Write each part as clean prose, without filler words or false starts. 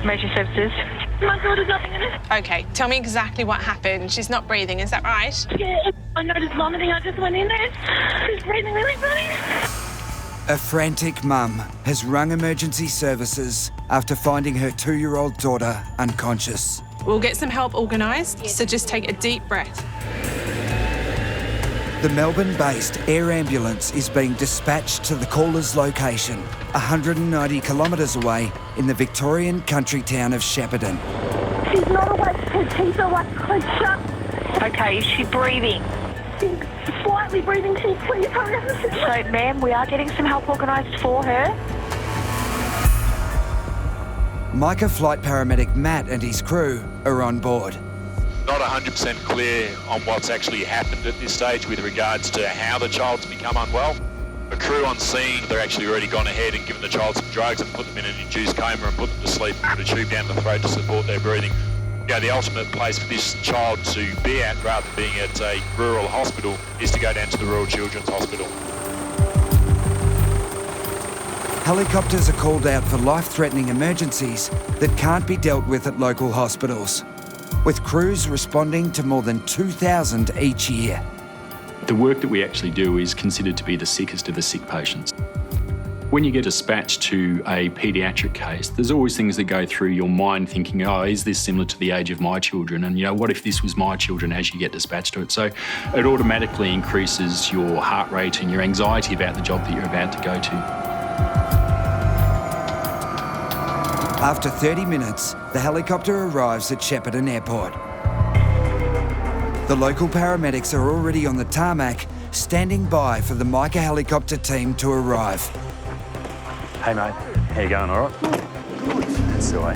Emergency services. My daughter's nothing in it. Okay, tell me exactly what happened. She's not breathing, is that right? Yeah, I noticed vomiting. I just went in there. She's breathing really funny. A frantic mum has rung emergency services after finding her 2-year-old daughter unconscious. We'll get some help organised, so just take a deep breath. The Melbourne-based air ambulance is being dispatched to the caller's location, 190 kilometres away in the Victorian country town of Shepparton. She's not awake. Her teeth are like clenched shut. Okay, is she breathing? She's slightly breathing. Can you please hurry up? So, ma'am, we are getting some help organised for her. Micah flight paramedic Matt and his crew are on board. Not 100% clear on what's actually happened at this stage with regards to how the child's become unwell. The crew on scene, they're actually already gone ahead and given the child some drugs and put them in an induced coma and put them to sleep and put a tube down the throat to support their breathing. The ultimate place for this child to be at, rather than being at a rural hospital, is to go down to the Royal Children's Hospital. Helicopters are called out for life-threatening emergencies that can't be dealt with at local hospitals, with crews responding to more than 2,000 each year. The work that we actually do is considered to be the sickest of the sick patients. When you get dispatched to a paediatric case, there's always things that go through your mind thinking, oh, is this similar to the age of my children? And, what if this was my children as you get dispatched to it? So it automatically increases your heart rate and your anxiety about the job that you're about to go to. After 30 minutes, the helicopter arrives at Shepparton Airport. The local paramedics are already on the tarmac, standing by for the Micah helicopter team to arrive. Hey mate, how you going, all right? That's the way.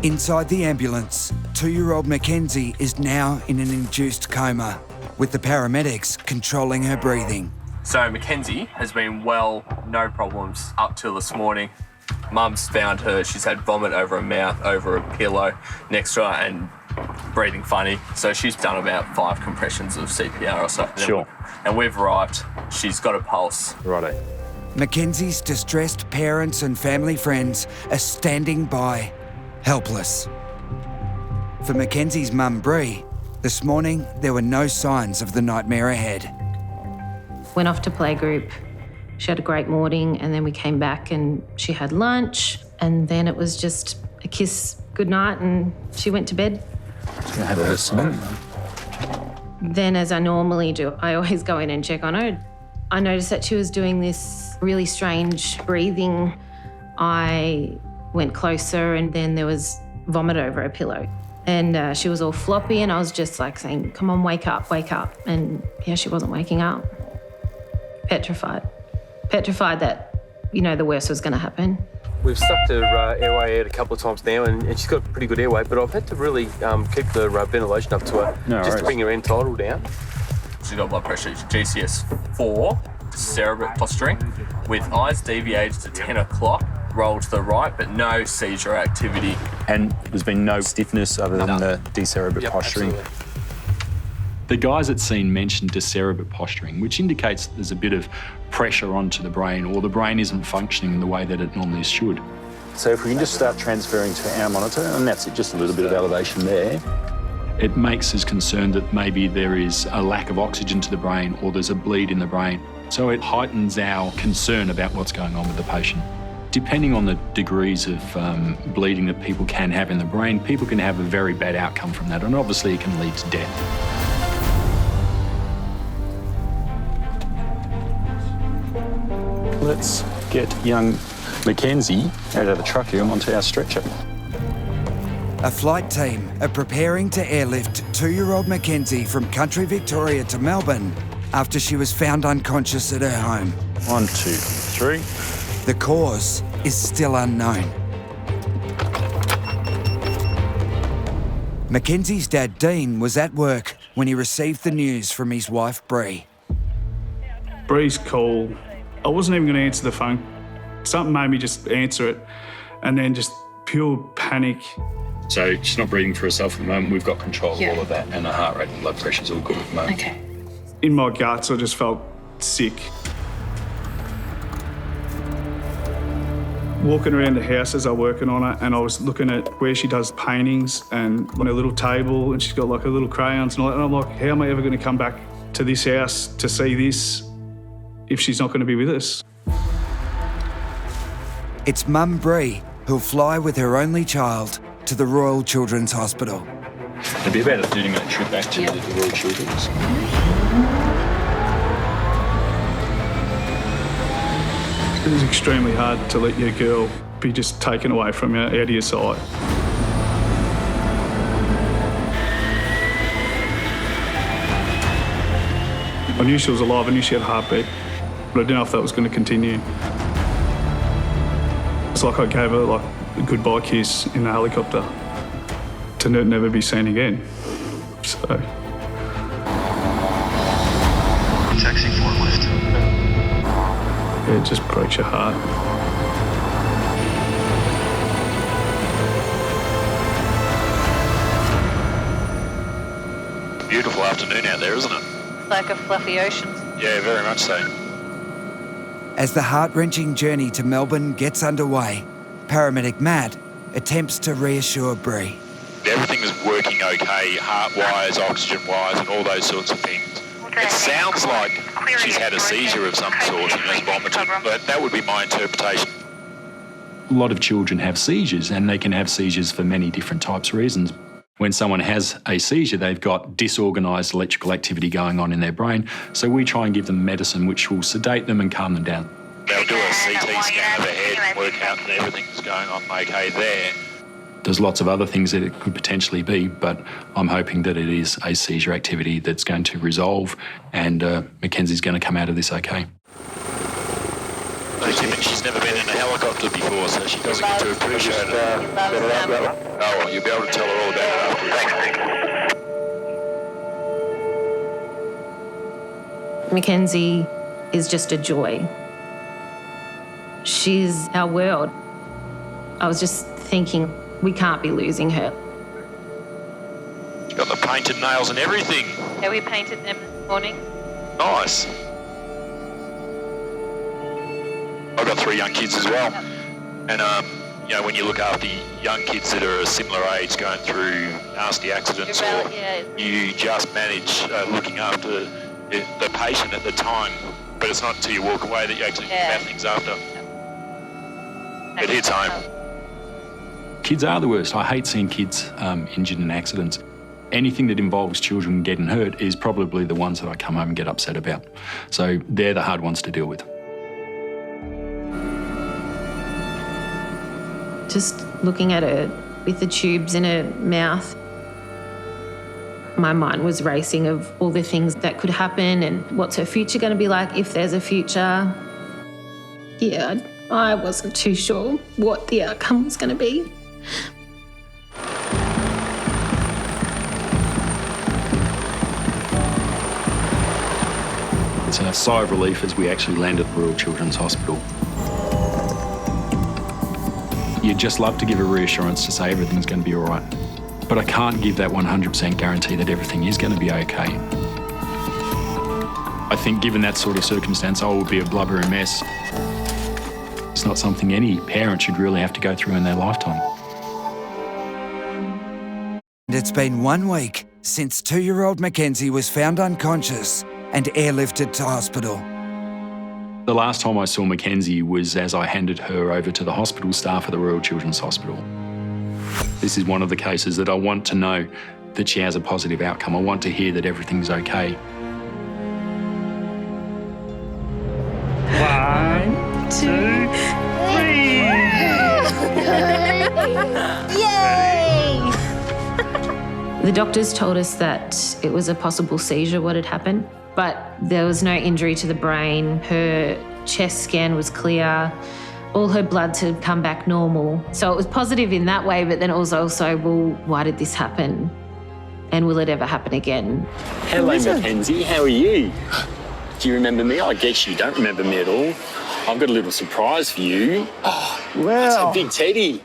Inside the ambulance, 2-year-old Mackenzie is now in an induced coma, with the paramedics controlling her breathing. So Mackenzie has been well, no problems up till this morning. Mum's found her, she's had vomit over her mouth, over a pillow next to her and breathing funny. So she's done about 5 compressions of CPR or so. Sure. And we've arrived, she's got a pulse. Righto. Mackenzie's distressed parents and family friends are standing by, helpless. For Mackenzie's mum, Bree, this morning there were no signs of the nightmare ahead. Went off to playgroup. She had a great morning, and then we came back and she had lunch, and then it was just a kiss goodnight and she went to bed. She's gonna have her soon. Then, as I normally do, I always go in and check on her. I noticed that she was doing this really strange breathing. I went closer and then there was vomit over her pillow. And she was all floppy and I was just like saying, come on, wake up, wake up. And yeah, she wasn't waking up. Petrified. Petrified that, the worst was going to happen. We've sucked her airway out a couple of times now and she's got pretty good airway, but I've had to really keep the ventilation up to her just to bring her end tidal down. She's got blood pressure, GCS 4, cerebral posturing, with eyes deviated to 10 o'clock, roll to the right, but no seizure activity. And there's been no stiffness other than the decerebrate posturing. Absolutely. The guys at scene mentioned decerebrate posturing, which indicates that there's a bit of pressure onto the brain or the brain isn't functioning in the way that it normally should. So if we can just start transferring to our monitor, and that's it, just a little bit of elevation there. It makes us concerned that maybe there is a lack of oxygen to the brain or there's a bleed in the brain. So it heightens our concern about what's going on with the patient. Depending on the degrees of bleeding that people can have in the brain, people can have a very bad outcome from that, and obviously it can lead to death. Let's get young Mackenzie out of the truck here and onto our stretcher. A flight team are preparing to airlift 2-year-old Mackenzie from country Victoria to Melbourne after she was found unconscious at her home. 1, 2, 3. The cause is still unknown. Mackenzie's dad, Dean, was at work when he received the news from his wife, Bree. Bree's call, I wasn't even going to answer the phone. Something made me just answer it, and then just pure panic. So she's not breathing for herself at the moment. We've got control of all of that, and her heart rate and blood pressure's all good at the moment. Okay. In my guts, I just felt sick. walking around the house as I was working on it, and I was looking at where she does paintings and on her little table, and she's got like her little crayons and all that. And I'm like, how am I ever going to come back to this house to see this if she's not going to be with us? It's Mum Bree who'll fly with her only child to the Royal Children's Hospital. It'll be about a 30-minute trip back to the Royal Children's. It is extremely hard to let your girl be just taken away from you, out of your sight. I knew she was alive, I knew she had a heartbeat, but I didn't know if that was going to continue. It's like I gave her like a goodbye kiss in the helicopter to never be seen again. So. Taxi forklift. Yeah, it just breaks your heart. Beautiful afternoon out there, isn't it? Like a fluffy ocean. Yeah, very much so. As the heart-wrenching journey to Melbourne gets underway, paramedic Matt attempts to reassure Bree. Everything is working okay, heart-wise, oxygen-wise, and all those sorts of things. It sounds like she's had a seizure of some sort and has vomited, but that would be my interpretation. A lot of children have seizures, and they can have seizures for many different types of reasons. When someone has a seizure, they've got disorganised electrical activity going on in their brain, so we try and give them medicine which will sedate them and calm them down. They'll do a CT scan of her head and work out that everything's going on okay there. There's lots of other things that it could potentially be, but I'm hoping that it is a seizure activity that's going to resolve and Mackenzie's going to come out of this okay. She's never been in a helicopter before, so she doesn't get to appreciate it. Oh, well, you'll be able to tell her all about it afterwards. Thanks. Mackenzie is just a joy. She's our world. I was just thinking, we can't be losing her. She's got the painted nails and everything. Yeah, we painted them this morning. Nice. I've got 3 young kids as well. And, you know, when you look after young kids that are a similar age going through nasty accidents, or you just manage looking after the patient at the time, but it's not until you walk away that you actually think about things after. It hits home. Kids are the worst. I hate seeing kids injured in accidents. Anything that involves children getting hurt is probably the ones that I come home and get upset about. So they're the hard ones to deal with. Just looking at her with the tubes in her mouth, my mind was racing of all the things that could happen and what's her future going to be like if there's a future. Yeah, I wasn't too sure what the outcome was going to be. It's a sigh of relief as we actually land at the Royal Children's Hospital. You'd just love to give a reassurance to say everything's going to be all right. But I can't give that 100% guarantee that everything is going to be okay. I think given that sort of circumstance, I would be a blubbering mess. It's not something any parent should really have to go through in their lifetime. And it's been 1 week since 2-year-old Mackenzie was found unconscious and airlifted to hospital. The last time I saw Mackenzie was as I handed her over to the hospital staff at the Royal Children's Hospital. This is one of the cases that I want to know that she has a positive outcome. I want to hear that everything's okay. 1, 2, 3. Yay! The doctors told us that it was a possible seizure, what had happened, but there was no injury to the brain. Her chest scan was clear. All her bloods had come back normal. So it was positive in that way, but then it was also, well, why did this happen? And will it ever happen again? Hello, Mackenzie. How are you? Do you remember me? I guess you don't remember me at all. I've got a little surprise for you. Oh, wow. It's a big teddy.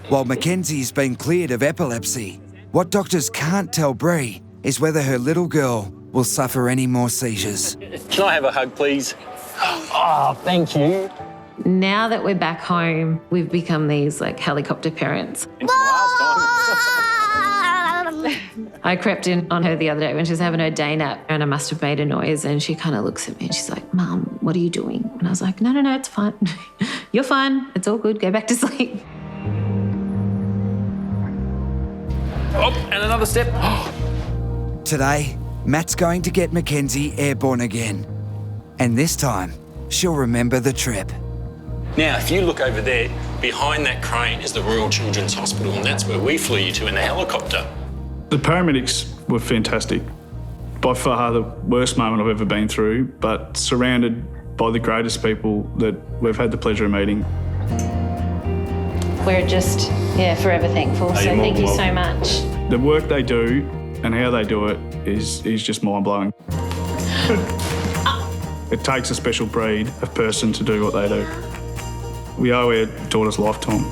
While Mackenzie's been cleared of epilepsy, what doctors can't tell Bree is whether her little girl will suffer any more seizures. Can I have a hug, please? Oh, thank you. Now that we're back home, we've become these like helicopter parents. I crept in on her the other day when she was having her day nap and I must have made a noise and she kind of looks at me and she's like, Mum, what are you doing? And I was like, no, it's fine. You're fine. It's all good. Go back to sleep. Oh, and another step. Today, Matt's going to get Mackenzie airborne again. And this time, she'll remember the trip. Now, if you look over there, behind that crane is the Royal Children's Hospital, and that's where we flew you to in a helicopter. The paramedics were fantastic. By far the worst moment I've ever been through, but surrounded by the greatest people that we've had the pleasure of meeting. We're just, forever thankful. So thank you so much. The work they do and how they do it is just mind-blowing. It takes a special breed of person to do what they do. We owe our daughter's lifetime.